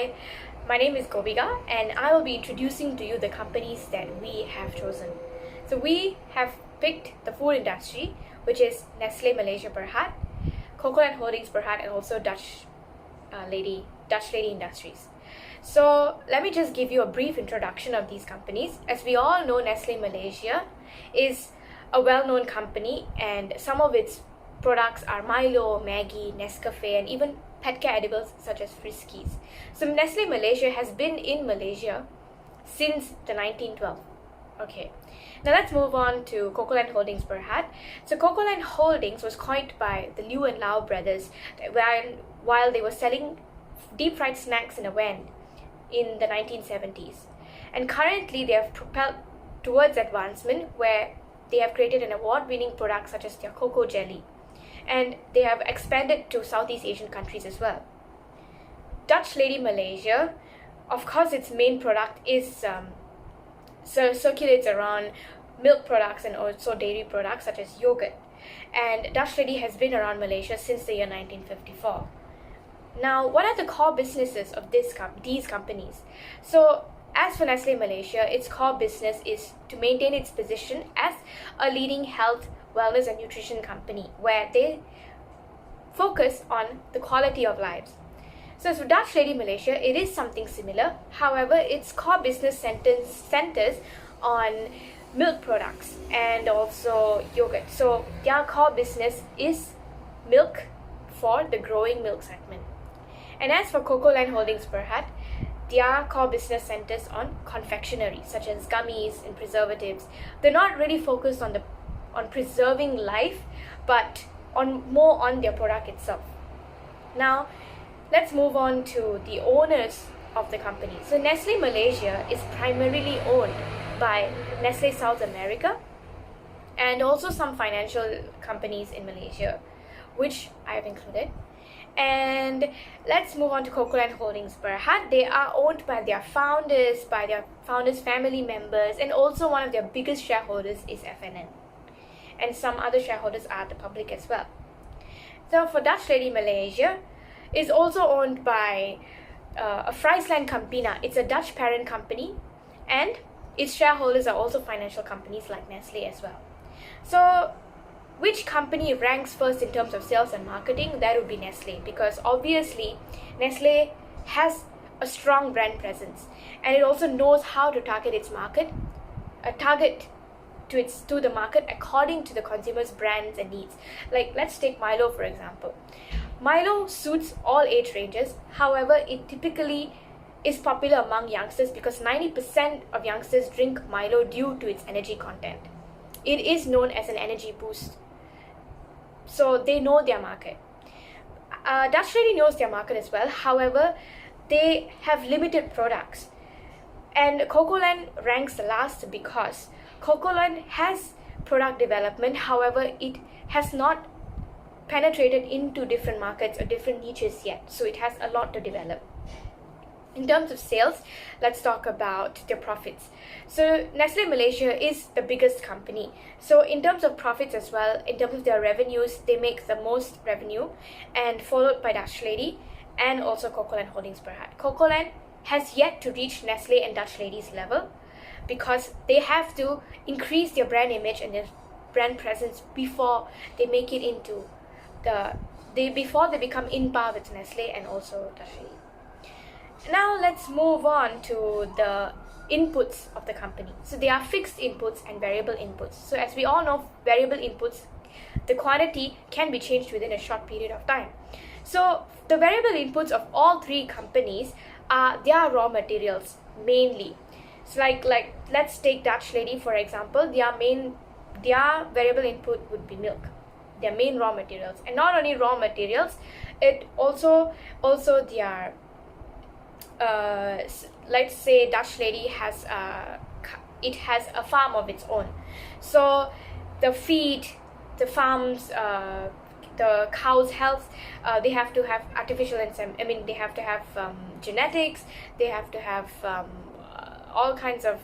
Hi, my name is Gobika and I will be introducing to you the companies that we have chosen. So we have picked the food industry, which is Nestle Malaysia Berhad, Cocoaland Holdings Berhad, and also Dutch Lady Industries. So let me just give you a brief introduction of these companies. As we all know, Nestle Malaysia is a well-known company and some of its products are Milo, Maggi, Nescafe, and even pet care edibles such as Friskies. So Nestle Malaysia has been in Malaysia since the 1912. Okay, now let's move on to Cocoaland Holdings Berhad. So Cocoaland Holdings was coined by the Liu and Lau brothers while they were selling deep fried snacks in a van in the 1970s. And currently they have propelled towards advancement where they have created an award-winning product such as their cocoa jelly. And they have expanded to Southeast Asian countries as well. Dutch Lady Malaysia, of course, its main product is circulates around milk products and also dairy products such as yogurt. And Dutch Lady has been around Malaysia since the year 1954. Now, what are the core businesses of these companies? So, as for Nestle Malaysia, its core business is to maintain its position as a leading health, wellness and nutrition company where they focus on the quality of lives. So as for Dutch Lady Malaysia, it is something similar. However, its core business centers on milk products and also yogurt. So their core business is milk for the growing milk segment. And as for Cocoaland Holdings Berhad, their core business centers on confectionery such as gummies and preservatives. They're not really focused on preserving life, but more on their product itself. Now, let's move on to the owners of the company. So Nestle Malaysia is primarily owned by Nestle South America and also some financial companies in Malaysia, which I have included. And let's move on to Cocoaland Holdings Berhad. They are owned by their founders, family members, and also one of their biggest shareholders is FNN. And some other shareholders are the public as well. So for Dutch Lady Malaysia, is also owned by a Friesland Campina. It's a Dutch parent company, and its shareholders are also financial companies like Nestle as well. So which company ranks first in terms of sales and marketing? That would be Nestle, because obviously Nestle has a strong brand presence and it also knows how to target its market, to the market according to the consumer's brands and needs. Like, let's take Milo for example. Milo suits all age ranges. However, it typically is popular among youngsters because 90% of youngsters drink Milo due to its energy content. It is known as an energy boost. So they know their market. Dutch Lady knows their market as well. However, they have limited products. And Cocoaland ranks last because Cocoaland has product development. However, it has not penetrated into different markets or different niches yet. So it has a lot to develop. In terms of sales, let's talk about their profits. So Nestle Malaysia is the biggest company. So in terms of profits as well, in terms of their revenues, they make the most revenue, and followed by Dutch Lady and also Cocoaland Holdings Berhad. Cocoaland has yet to reach Nestle and Dutch Lady's level because they have to increase their brand image and their brand presence before they make it into before they become in par with Nestle and also Dutch Lady. Now let's move on to the inputs of the company. So there are fixed inputs and variable inputs. So as we all know, variable inputs, the quantity can be changed within a short period of time. So the variable inputs of all three companies are their raw materials mainly. So like let's take Dutch Lady for example. Their variable input would be milk, their main raw materials. And not only raw materials, it also their let's say Dutch Lady has a farm of its own. So the feed, the farms, the cow's health, they have to have artificial they have to have genetics, they have to have all kinds of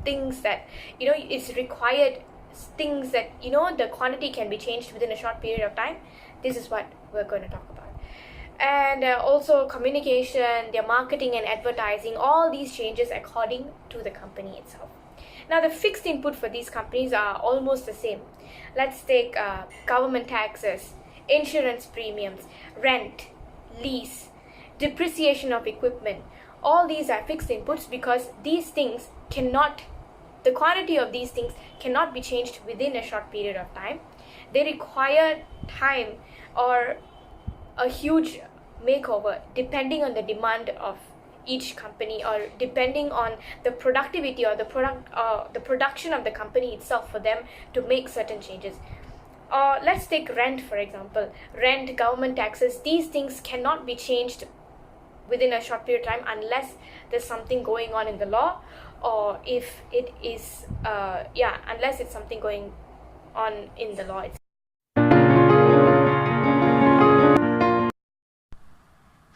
things that it's required, things that the quantity can be changed within a short period of time. This is what we're going to talk about. and also communication, their marketing and advertising, all these changes according to the company itself. Now, the fixed input for these companies are almost the same. Let's take government taxes, insurance premiums, rent, lease, depreciation of equipment. All these are fixed inputs because these things cannot, the quantity of these things cannot be changed within a short period of time. They require time or a huge makeover depending on the demand of each company, or depending on the productivity or the production of the company itself for them to make certain changes. Let's take rent, for example. Rent, government taxes, these things cannot be changed within a short period of time unless there's something going on in the law, or if it is unless it's something going on in the law itself.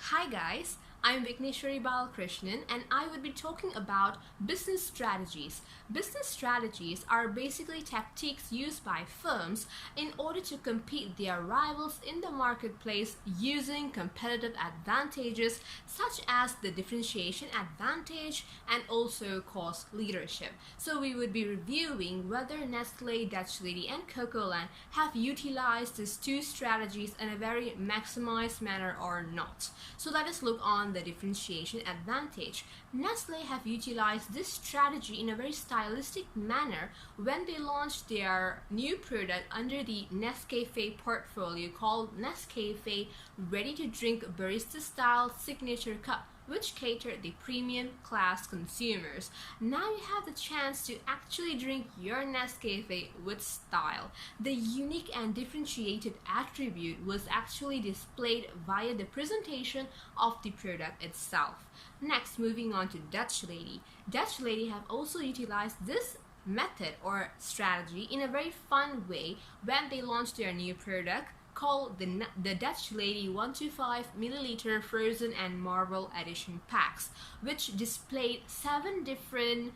Hi guys, I'm Vikneshwari Balakrishnan and I would be talking about business strategies. Business strategies are basically tactics used by firms in order to compete their rivals in the marketplace using competitive advantages such as the differentiation advantage and also cost leadership. So we would be reviewing whether Nestle, Dutch Lady and Cocoaland have utilized these two strategies in a very maximized manner or not. So let us look on the differentiation advantage. Nestle have utilized this strategy in a very stylistic manner when they launched their new product under the Nescafe portfolio called Nescafe Ready to Drink Barista Style Signature Cup, which catered the premium class consumers. Now you have the chance to actually drink your Nescafe with style. The unique and differentiated attribute was actually displayed via the presentation of the product itself. Next, moving on to Dutch Lady. Dutch Lady have also utilized this method or strategy in a very fun way when they launched their new product called the Dutch Lady 125 milliliter Frozen and Marvel edition packs, which displayed 7 different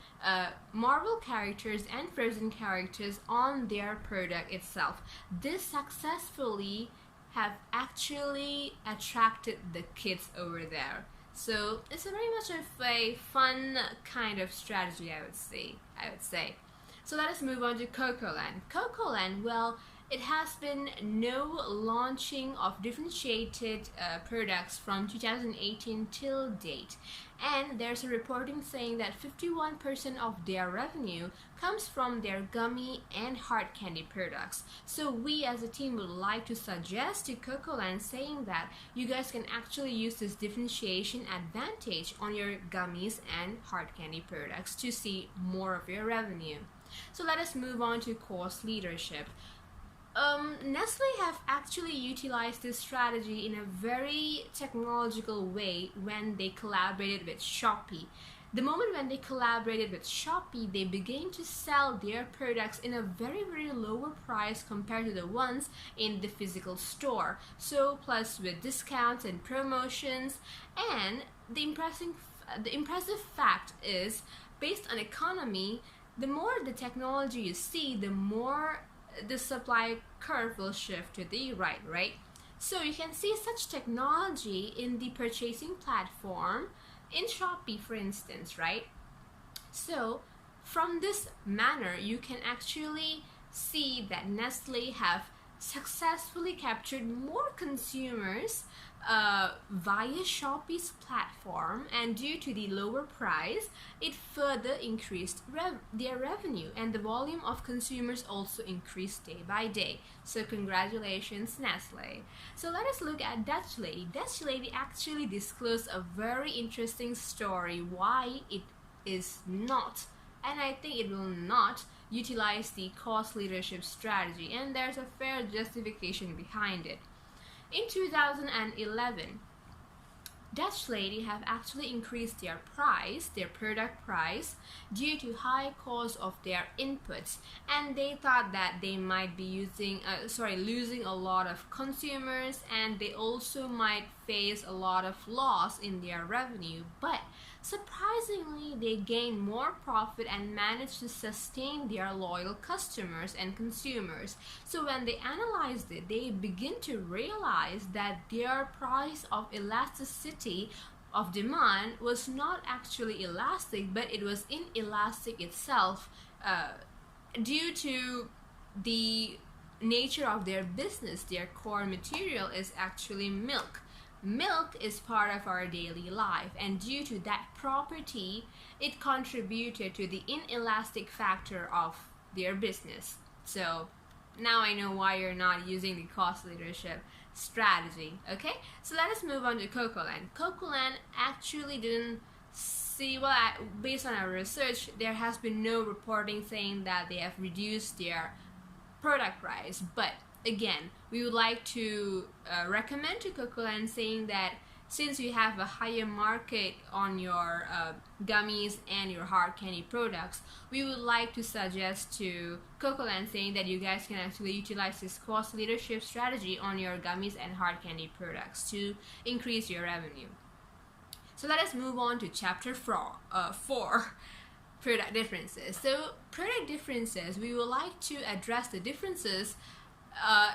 Marvel characters and Frozen characters on their product itself. This successfully have actually attracted the kids over there. So it's a very much of a fun kind of strategy, I would say. So let us move on to Cocoaland. Cocoaland, well, it has been no launching of differentiated products from 2018 till date, and there's a reporting saying that 51% of their revenue comes from their gummy and hard candy products. So we as a team would like to suggest to Cocoaland saying that you guys can actually use this differentiation advantage on your gummies and hard candy products to see more of your revenue. So let us move on to cost leadership. Nestle have actually utilized this strategy in a very technological way when they collaborated with Shopee. The moment when they collaborated with Shopee, they began to sell their products in a very lower price compared to the ones in the physical store. So plus with discounts and promotions, and the impressive fact is, based on economy, the more the technology you see, the more the supply curve will shift to the right? So you can see such technology in the purchasing platform in Shopee, for instance, right? So from this manner, you can actually see that Nestle have successfully captured more consumers via Shopee's platform, and due to the lower price, it further increased their revenue, and the volume of consumers also increased day by day. So congratulations, Nestle. So let us look at Dutch Lady. Dutch Lady actually disclosed a very interesting story why it is not, and I think it will not, utilize the cost leadership strategy, and there's a fair justification behind it. In 2011, Dutch Lady have actually increased their product price, due to high cost of their inputs, and they thought that they might be losing a lot of consumers, and they also might face a lot of loss in their revenue. But Surprisingly, they gain more profit and manage to sustain their loyal customers and consumers. So when they analyzed it, they begin to realize that their price of elasticity of demand was not actually elastic, but it was inelastic itself, due to the nature of their business. Their core material is actually milk. Milk is part of our daily life, and due to that property, it contributed to the inelastic factor of their business. So now I know why you're not using the cost leadership strategy. Okay, so let us move on to Cocoaland. Cocoaland actually didn't see, well, based on our research, there has been no reporting saying that they have reduced their product price. But again, we would like to recommend to Cocoaland, saying that since you have a higher market on your gummies and your hard candy products, we would like to suggest to Cocoaland, saying that you guys can actually utilize this cost leadership strategy on your gummies and hard candy products to increase your revenue. So let us move on to chapter 4, product differences. So product differences, we would like to address the differences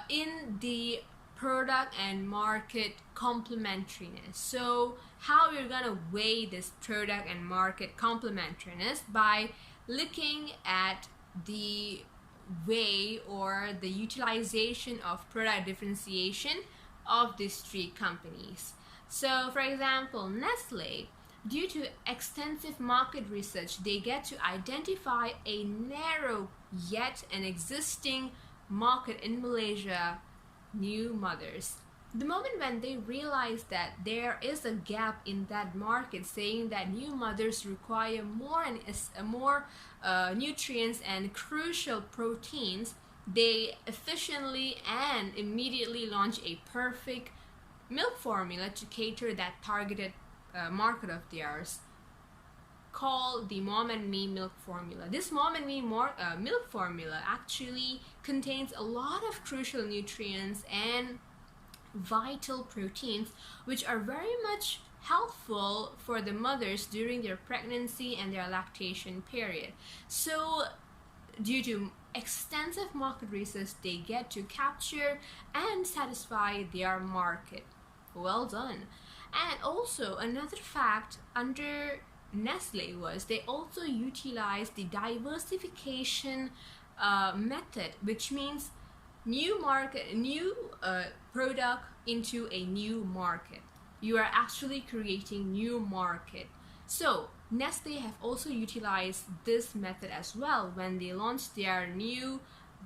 in the product and market complementariness. So how we're gonna weigh this product and market complementariness by looking at the way or the utilization of product differentiation of these three companies. So for example, Nestle, due to extensive market research, they get to identify a narrow yet an existing market in Malaysia, new mothers. The moment when they realize that there is a gap in that market, saying that new mothers require more nutrients and crucial proteins, they efficiently and immediately launch a perfect milk formula to cater that targeted market of theirs, called the Mom and Me milk formula. This Mom and Me milk formula actually contains a lot of crucial nutrients and vital proteins, which are very much helpful for the mothers during their pregnancy and their lactation period. So due to extensive market research, they get to capture and satisfy their market. Well done. And also another fact under Nestle was they also utilized the diversification method, which means new product into a new market. You are actually creating new market. So Nestle have also utilized this method as well when they launched their new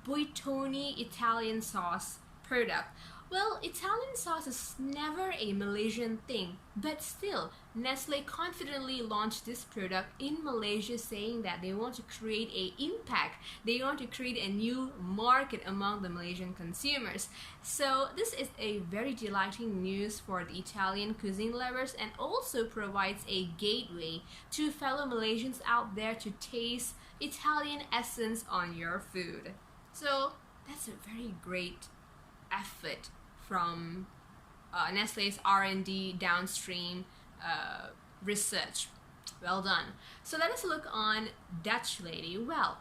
Buitoni Italian sauce product. Well, Italian sauce is never a Malaysian thing, but still, Nestle confidently launched this product in Malaysia, saying that they want to create an impact. They want to create a new market among the Malaysian consumers. So this is a very delighting news for the Italian cuisine lovers, and also provides a gateway to fellow Malaysians out there to taste Italian essence on your food. So that's a very great effort from Nestle's R&D downstream research. Well done. So let us look on Dutch Lady. Well,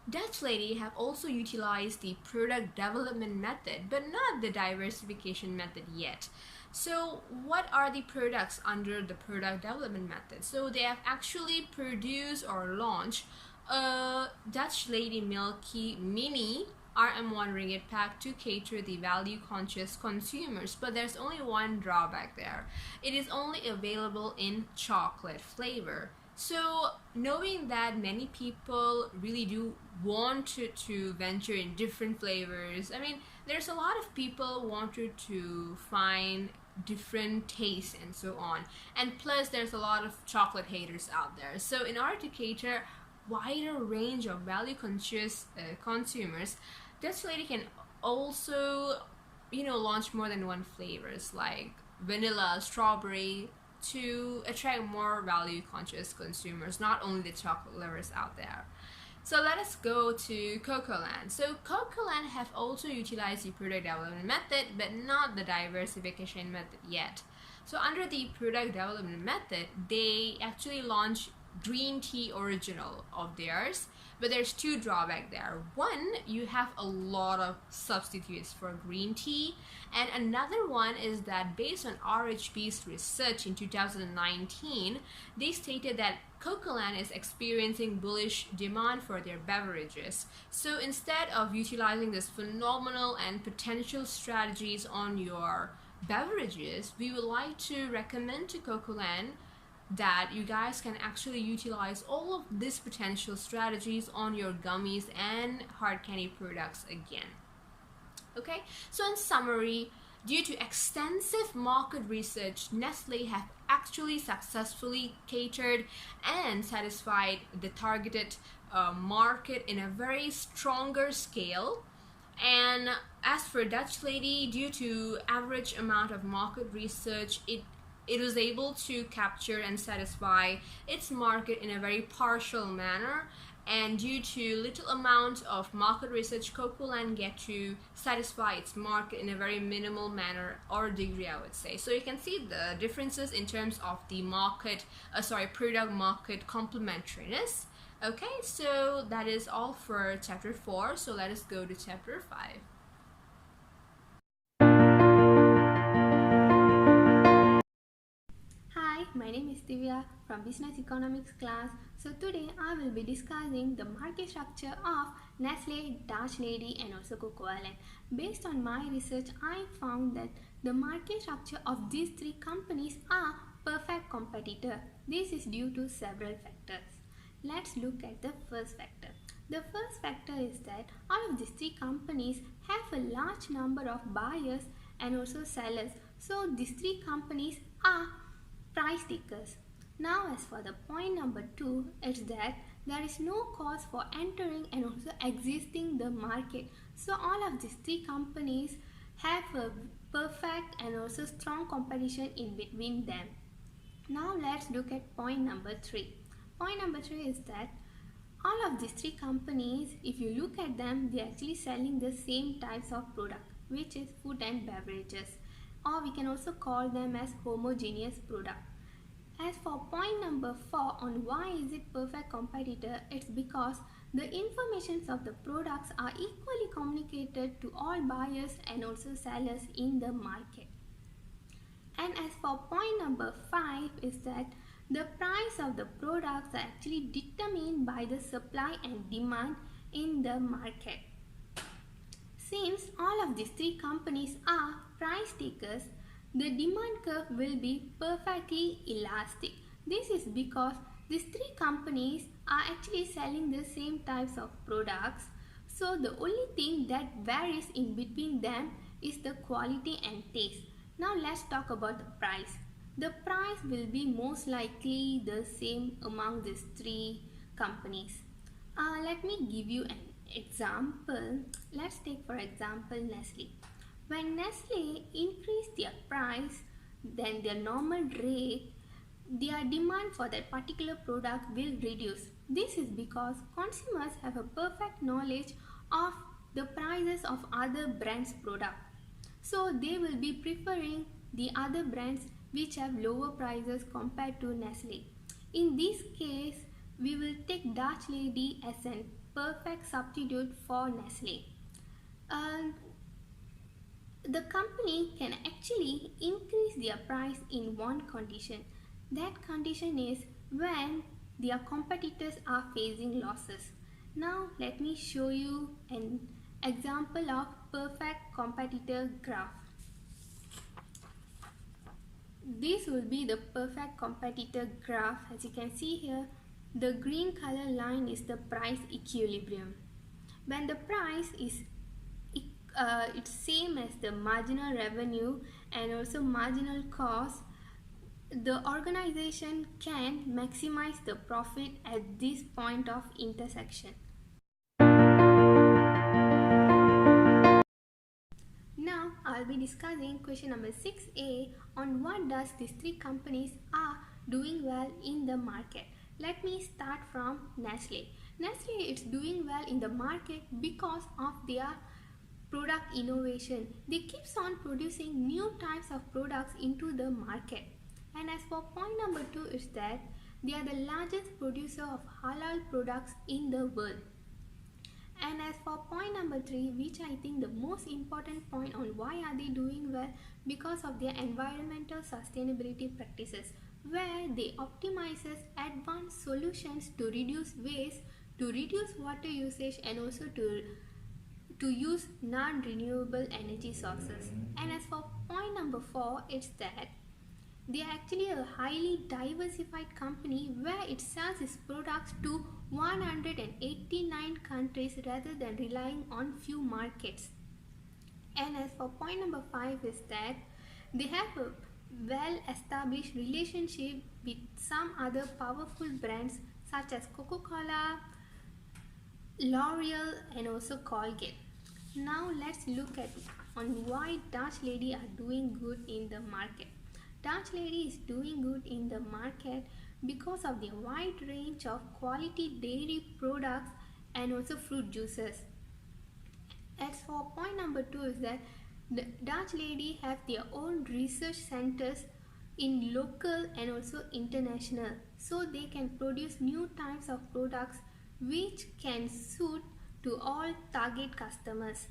Dutch Lady have also utilized the product development method, but not the diversification method yet. So what are the products under the product development method? So they have actually produced or launched a Dutch Lady Milky Mini RM1 ringgit pack to cater the value conscious consumers, but there's only one drawback there. It is only available in chocolate flavor. So knowing that many people really do want to venture in different flavors, I mean, there's a lot of people wanted to find different tastes and so on, and plus there's a lot of chocolate haters out there. So in order to cater wider range of value conscious consumers, Dutch Lady can also, launch more than one flavors like vanilla, strawberry, to attract more value conscious consumers, not only the chocolate lovers out there. So let us go to Cocoaland. So Cocoaland have also utilized the product development method, but not the diversification method yet. So under the product development method, they actually launched green tea original of theirs, but there's two drawbacks there. One, you have a lot of substitutes for green tea, and another one is that based on RHP's research in 2019, they stated that Cocoaland is experiencing bullish demand for their beverages. So instead of utilizing this phenomenal and potential strategies on your beverages, we would like to recommend to Cocoaland that you guys can actually utilize all of these potential strategies on your gummies and hard candy products again. Okay, so in summary, due to extensive market research, Nestle have actually successfully catered and satisfied the targeted market in a very stronger scale. And as for Dutch Lady, due to average amount of market research, it was able to capture and satisfy its market in a very partial manner, and due to little amount of market research, Cocoaland get to satisfy its market in a very minimal manner or degree, I would say. So you can see the differences in terms of the product market complementariness. Okay, so that is all for chapter 4. So let us go to chapter 5. Hi, my name is Divya from Business Economics class. So today I will be discussing the market structure of Nestle, Dutch Lady and also Cocoaland. Based on my research, I found that the market structure of these three companies are perfect competitor. This is due to several factors. Let's look at the first factor. The first factor is that all of these three companies have a large number of buyers and also sellers. So these three companies are price takers. Now as for the point number 2, it's that there is no cost for entering and also exiting the market. So all of these three companies have a perfect and also strong competition in between them. Now let's look at point number 3. Point number 3 is that all of these three companies, if you look at them, they're actually selling the same types of product, which is food and beverages, or we can also call them as homogeneous product. As for point number 4 on why is it perfect competitor, it's because the informations of the products are equally communicated to all buyers and also sellers in the market. And as for point number 5 is that the price of the products are actually determined by the supply and demand in the market. Since all of these three companies are price takers, the demand curve will be perfectly elastic. This is because these three companies are actually selling the same types of products. So the only thing that varies in between them is the quality and taste. Now let's talk about the price. The price will be most likely the same among these three companies. Let me give you an example. Let's take for example Nestle. When Nestle increased their price, then their normal rate, their demand for that particular product will reduce. This is because consumers have a perfect knowledge of the prices of other brands' product. So they will be preferring the other brands which have lower prices compared to Nestle. In this case, we will take Dutch Lady as a perfect substitute for Nestle. The company can actually increase their price in one condition. That condition is when their competitors are facing losses. Now let me show you an example of perfect competitor graph. This will be the perfect competitor graph. As you can see here, the green color line is the price equilibrium. When the price is it's same as the marginal revenue and also marginal cost, the organization can maximize the profit at this point of intersection. Now I'll be discussing question number 6a on what does these three companies are doing well in the market. Let me start from Nestle. Nestle is doing well in the market because of their product innovation. They keeps on producing new types of products into the market. And as for point number 2 is that they are the largest producer of halal products in the world. And as for point number 3, which I think the most important point on why are they doing well, because of their environmental sustainability practices, where they optimizes advanced solutions to reduce waste, to reduce water usage, and also to use non-renewable energy sources. And as for point number 4, it's that they are actually a highly diversified company where it sells its products to 189 countries rather than relying on few markets. And as for point number 5 is that they have a well-established relationship with some other powerful brands such as Coca-Cola, L'Oreal, and also Colgate. Now let's look at on why Dutch Lady are doing good in the market. Dutch Lady is doing good in the market because of the wide range of quality dairy products and also fruit juices. As for point number 2 is that the Dutch Lady have their own research centers in local and also international, so they can produce new types of products which can suit to all target customers.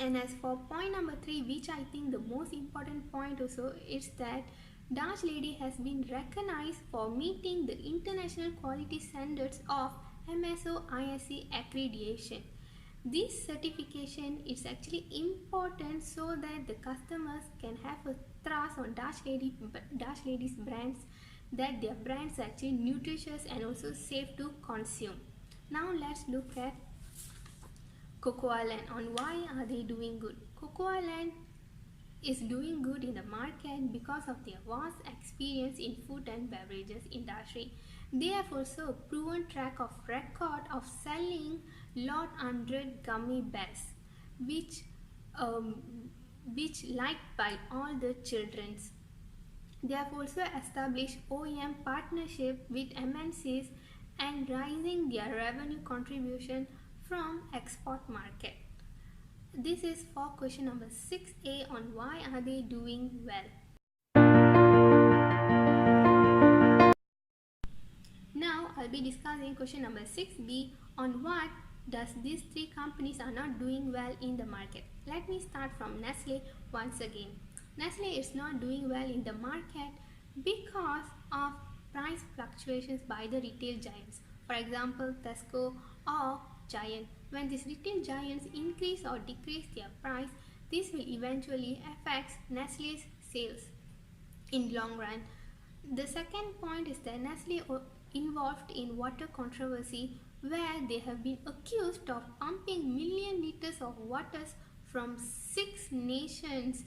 And as for point number 3, which I think the most important point also, is that Dutch Lady has been recognized for meeting the international quality standards of MSO-ISC accreditation. This certification is actually important so that the customers can have a trust on Dutch Lady's brands, that their brands are actually nutritious and also safe to consume. Now let's look at Cocoaland on why are they doing good. Cocoaland is doing good in the market because of their vast experience in food and beverages industry. They have also a proven track of record of selling lot 100 gummy bears, which liked by all the childrens. They have also established OEM partnership with MNCs and rising their revenue contribution from export market. This is for question number 6A on why are they doing well. Now I'll be discussing question number 6B on what does these 3 companies are not doing well in the market. Let me start from Nestle once again. Nestle is not doing well in the market because of price fluctuations by the retail giants. For example, Tesco or Giant. When these retail giants increase or decrease their price, this will eventually affect Nestle's sales in long run. The second point is that Nestle involved in water controversy, where they have been accused of pumping million liters of waters from 6 nations,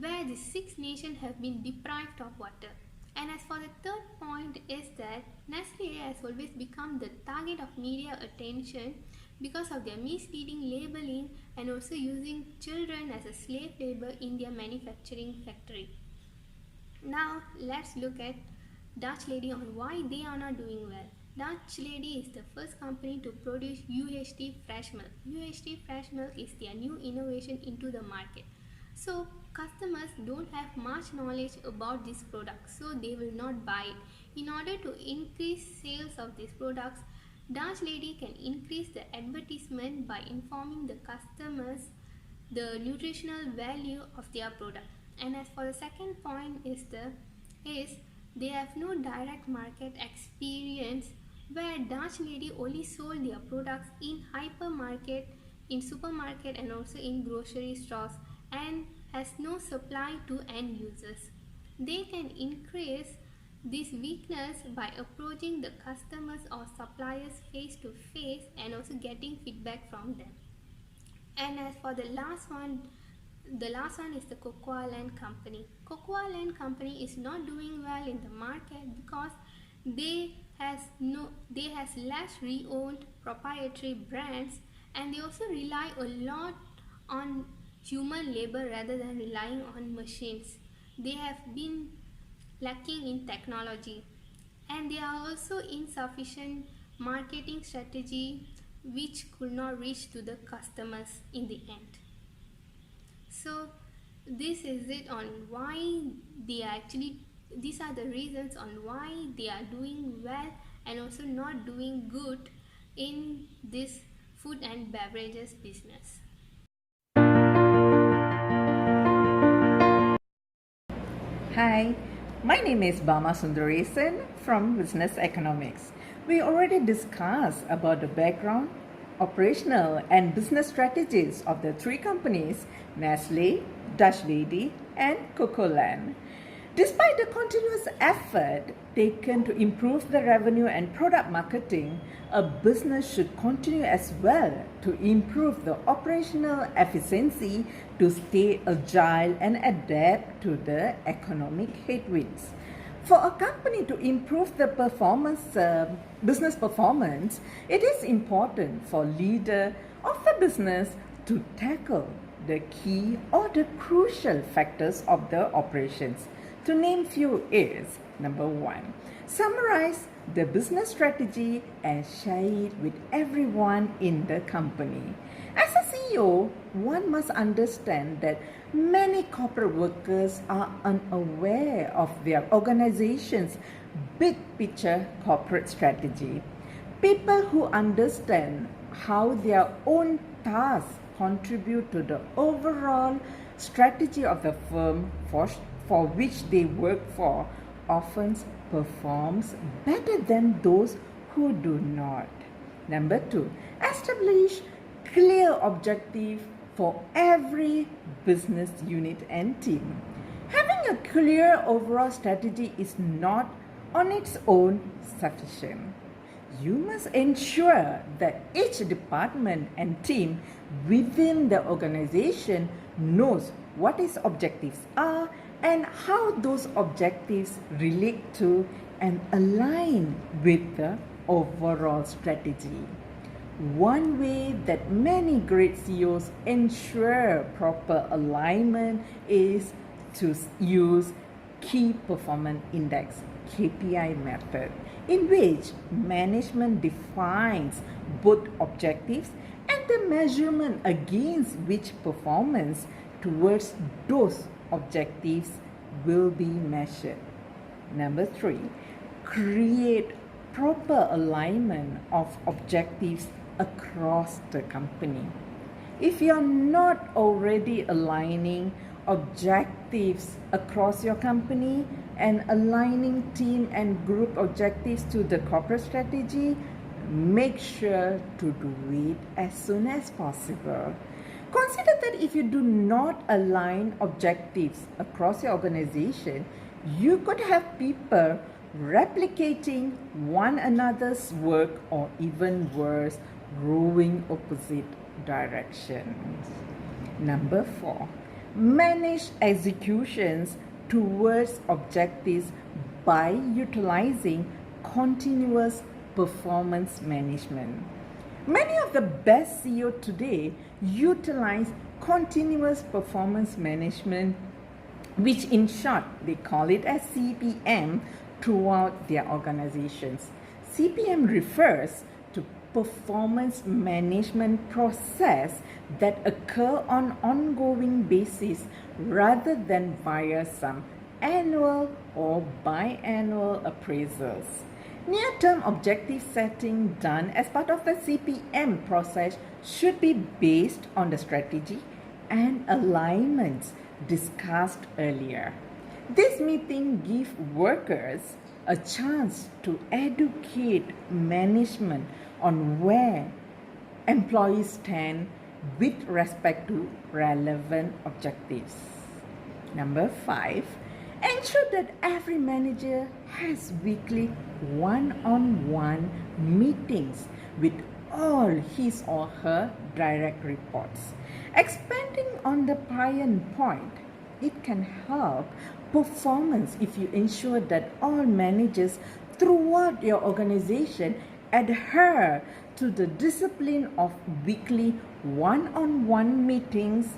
where the 6 nations have been deprived of water. And as for the third point is that Nestle has always become the target of media attention because of their misleading labeling and also using children as a slave labor in their manufacturing factory. Now let's look at Dutch Lady on why they are not doing well. Dutch Lady is the first company to produce UHT fresh milk. UHT fresh milk is their new innovation into the market. So customers don't have much knowledge about this product, so they will not buy it. In order to increase sales of these products, Dutch Lady can increase the advertisement by informing the customers the nutritional value of their product. And as for the second point is they have no direct market experience, where Dutch Lady only sold their products in hypermarket, in supermarket, and also in grocery stores, and has no supply to end users. They can increase this weakness by approaching the customers or suppliers face to face and also getting feedback from them. And as for the last one is the Cocoaland company. Cocoaland company is not doing well in the market because they has less re-owned proprietary brands, and they also rely a lot on human labor rather than relying on machines. They have been lacking in technology, and they are also insufficient marketing strategy which could not reach to the customers in the end. So this is it on why these are the reasons on why they are doing well and also not doing good in this food and beverages business. Hi, my name is Bama Sundaresan from Business Economics. We already discussed about the background, operational and business strategies of the three companies, Nestle, Dutch Lady and Cocoaland. Despite the continuous effort taken to improve the revenue and product marketing, a business should continue as well to improve the operational efficiency to stay agile and adapt to the economic headwinds. For a company to improve the business performance, it is important for leader of the business to tackle the key or the crucial factors of the operations. To name few is, number 1, summarize the business strategy and share it with everyone in the company. As a CEO, one must understand that many corporate workers are unaware of their organization's big picture corporate strategy. People who understand how their own tasks contribute to the overall strategy of the firm for which they work for often performs better than those who do not. Number 2, establish clear objective for every business unit and team. Having a clear overall strategy is not on its own sufficient. You must ensure that each department and team within the organization knows what its objectives are and how those objectives relate to and align with the overall strategy. One way that many great CEOs ensure proper alignment is to use Key Performance Index (KPI) method, in which management defines both objectives and the measurement against which performance towards those objectives will be measured. Number 3, create proper alignment of objectives across the company. If you are not already aligning objectives across your company and aligning team and group objectives to the corporate strategy, make sure to do it as soon as possible. Consider that if you do not align objectives across your organization, you could have people replicating one another's work or even worse, rowing opposite directions. Number 4, manage executions towards objectives by utilizing continuous performance management. Many of the best CEOs today utilize continuous performance management, which in short they call it as CPM, throughout their organizations. CPM refers to performance management process that occur on ongoing basis rather than via some annual or biannual appraisals. Near-term objective setting done as part of the CPM process should be based on the strategy and alignments discussed earlier. This meeting gives workers a chance to educate management on where employees stand with respect to relevant objectives. Number 5, ensure that every manager has weekly one-on-one meetings with all his or her direct reports. Expanding on the prior point, it can help performance if you ensure that all managers throughout your organization adhere to the discipline of weekly one-on-one meetings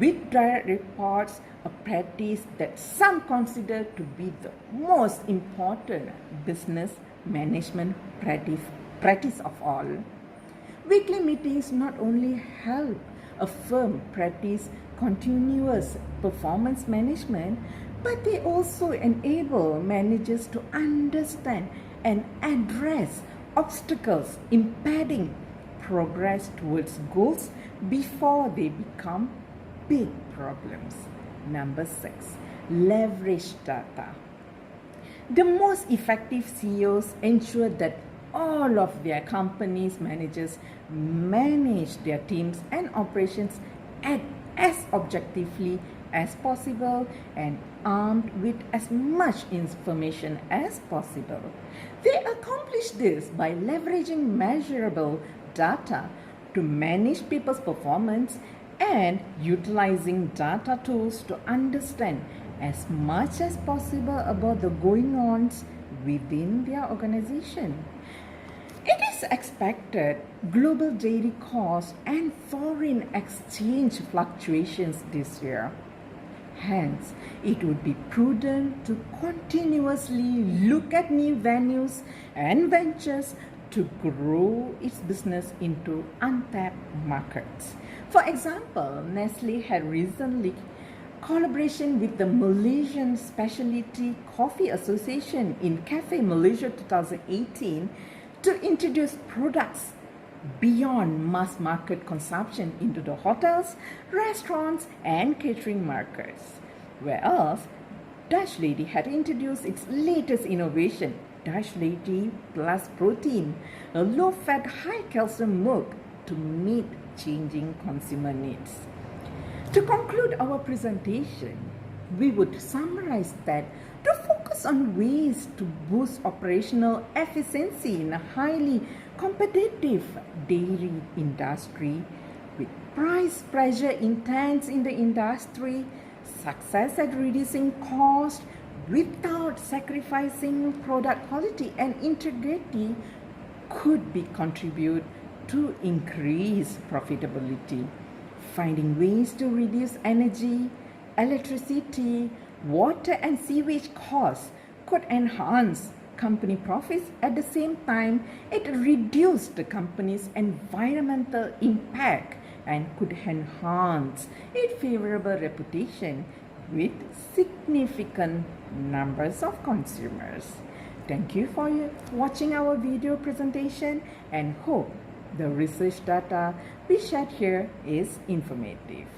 with direct reports, a practice that some consider to be the most important business management practice of all. Weekly meetings not only help a firm practice continuous performance management, but they also enable managers to understand and address obstacles impeding progress towards goals before they become big problems. Number 6, leverage data. The most effective CEOs ensure that all of their company's managers manage their teams and operations as objectively as possible and armed with as much information as possible. They accomplish this by leveraging measurable data to manage people's performance and utilizing data tools to understand as much as possible about the going-ons within their organization. It is expected global dairy costs and foreign exchange fluctuations this year. Hence, it would be prudent to continuously look at new venues and ventures to grow its business into untapped markets. For example, Nestle had recently collaboration with the Malaysian Specialty Coffee Association in Cafe Malaysia 2018 to introduce products beyond mass market consumption into the hotels, restaurants, and catering markets. Whereas Dutch Lady had introduced its latest innovation, Dutch Lady Plus Protein, a low-fat, high-calcium milk to meet changing consumer needs. To conclude our presentation, we would summarize that to focus on ways to boost operational efficiency in a highly competitive dairy industry, with price pressure intense in the industry, success at reducing cost without sacrificing product quality and integrity could be contribute to increase profitability. Finding ways to reduce energy, electricity, water and sewage costs could enhance company profits. At the same time, it reduced the company's environmental impact and could enhance its favorable reputation with significant numbers of consumers. Thank you for watching our video presentation and hope the research data we shared here is informative.